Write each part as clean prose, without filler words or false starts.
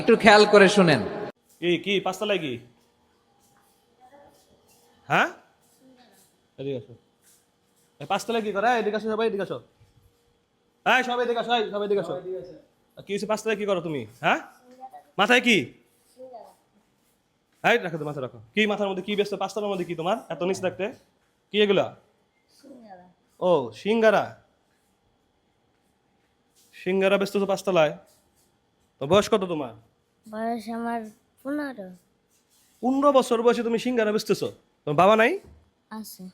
একটু খেয়াল করে শুনেন। কি কি পাঁচতলায় কি? হ্যাঁ, এদিকে আসো। পাঁচতলায় কি করে? এদিকে আসো, সবাই এদিকে আসো। হ্যাঁ, সবাই এদিকে আসো, সবাই এদিকে আসো। কি হচ্ছে, পাঁচতলায় কি করো তুমি? হ্যাঁ, মাথায় কি? এই রাখো তো, মাথা রাখো। কি মাথার মধ্যে কি ব্যস্ত? পাঁচতলার মধ্যে কি তোমার এত নিচ থাকতে? কি এগুলা? ও, সিঙ্গারা। সিঙ্গারা ব্যস্ত তো পাঁচতলায়। তো বয়স কত তোমার? বয়স আমার 15 15 বছর বয়সে তুমি সিঙ্গারা বেচতেছো? তোমার বাবা নাই? আছে।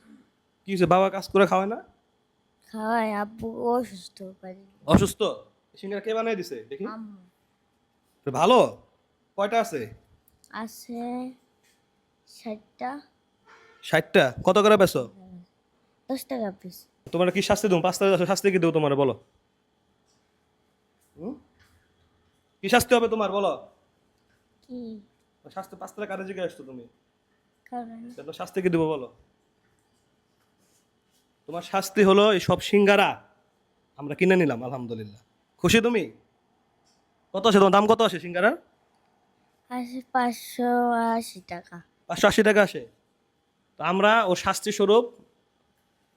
কি হয়েছে, বাবা কাজ করে খাওয়ায় না? খাওয়াই, আব্বু অসুস্থ পারি। অসুস্থ? সিঙ্গারা কে বানাই দিছে দেখি? আম্মু তো ভালো। কয়টা আছে? আছে 60টা। 60টা। কত করে বেচো? 10 টাকা পিস। তোমার কি শাস্তি দেবো? পাঁচতলায় আসো, শাস্তি কি দেবো তোমার বলো? কি শাস্তি হবে তোমার বলো? কি শাস্তি পাঁচতলায় কাজে জিজ্ঞাসা আসছো তুমি? কারণ? তো শাস্তি কি দেবো বলো? তোমার শাস্তি হলো এই সব সিঙ্গারা আমরা কিনে নিলাম, আলহামদুলিল্লাহ। খুশি তুমি? কত আছে তোমার দাম? কত আছে সিঙ্গারার? আছে 580 টাকা। 580 টাকা আসে। তো আমরা ওর শাস্তি স্বরূপ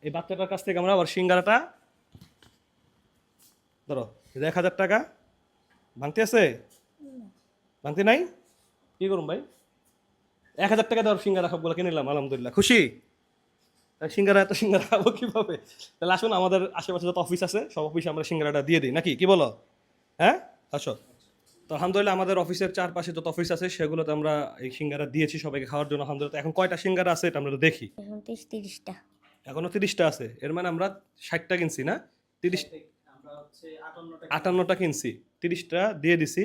এই বাচ্চাটার কাছ থেকে আমরা ওর সিঙ্গারাটা ধরো 1,000 টাকা ভাঙতে আছে, ভাঙতে নাই। কি করুন ভাই? 1,000 টাকা দেওয়ার সিঙ্গারা সবগুলো কিনে নিলাম, আলহামদুলিল্লাহ। খুশি? সিঙ্গারা, এত সিঙ্গারা খাবো কিভাবে? তাহলে আসুন, আমাদের আশেপাশে যত অফিস আছে সব অফিসে আমরা সিঙ্গারাটা দিয়ে দিই নাকি, কি বলো? হ্যাঁ, আসো। তো আলহামদুলিল্লাহ আমাদের অফিসের চারপাশে যত অফিস আছে সেগুলোতে আমরা এই সিঙ্গারা দিয়েছি সবাইকে খাওয়ার জন্য, আলহামদুলিল্লাহ। এখন কয়টা সিঙ্গারা আছে এটা আমরা তো দেখি। এখন 30টা। এখনো 30টা আছে। এর মানে আমরা 60টা কিনছি না? 30, 58টা কিনছি। 30টা দিয়ে দিছি।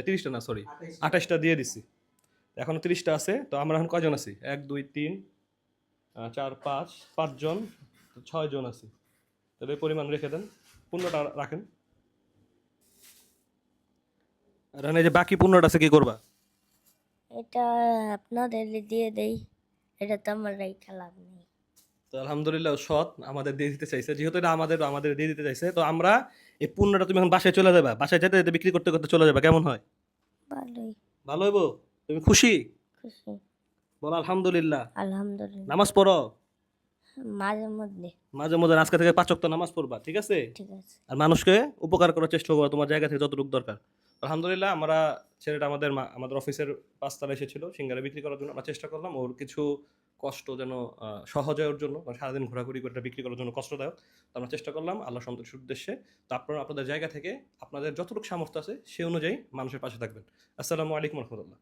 30টা না, সরি, 28টা দিয়ে দিছি। এখনো 30টা আছে। তো আমরা এখন কয়জন আছি? 1 2 3 4 5 5 জন, 6 জন আছি। তাহলে এই পরিমাণ রেখে দেন, 15টা রাখেন। আর এখন এই যে বাকি 15টা আছে কি করবা? এটা আপনাদের দিয়ে দেই। এটা তো আমার রাইখা লাভ নেই। তো আলহামদুলিল্লাহ ও সৎ, আমাদের দিয়ে দিতে চাইছে। যেহেতু এটা আমাদের দিয়ে দিতে চাইছে, তো আমরা এই 15টা, তুমি এখন বাসায় চলে যাবা, বাসায় যেতে যেতে বিক্রি করতে করতে চলে যাবা, কেমন হয়? ভালোই। ভালো হইব? তুমি খুশি? খুশি। বলো আলহামদুলিল্লাহ। আলহামদুলিল্লাহ। নামাজ পড়ো? মাঝে মধ্যে। মাঝে মধ্যে আজকে থেকে 5 ওয়াক্ত নামাজ পড়বা, ঠিক আছে? ঠিক আছে। আর মানুষকে উপকার করার চেষ্টা করবা তোমার জায়গা থেকে যতটুকু দরকার। আলহামদুলিল্লাহ আমরা, ছেলেটা আমাদের অফিসের 5 তলায় এসেছিল সিঙ্গারা বিক্রি করার জন্য। আমরা চেষ্টা করলাম ওর কিছু কষ্ট যেন সহজ হয় ওর জন্য, কারণ সারাদিন ঘোরাঘুরি করে এটা বিক্রি করার জন্য কষ্টদায়ক। তো আমরা চেষ্টা করলাম আল্লাহ সন্তুষ্টির উদ্দেশ্যে। তো আপনারা আপনাদের জায়গা থেকে আপনাদের যতটুকু সামর্থ্য আছে সে অনুযায়ী মানুষের পাশে থাকবেন। আসসালামু আলাইকুম রহমতুল্লাহ।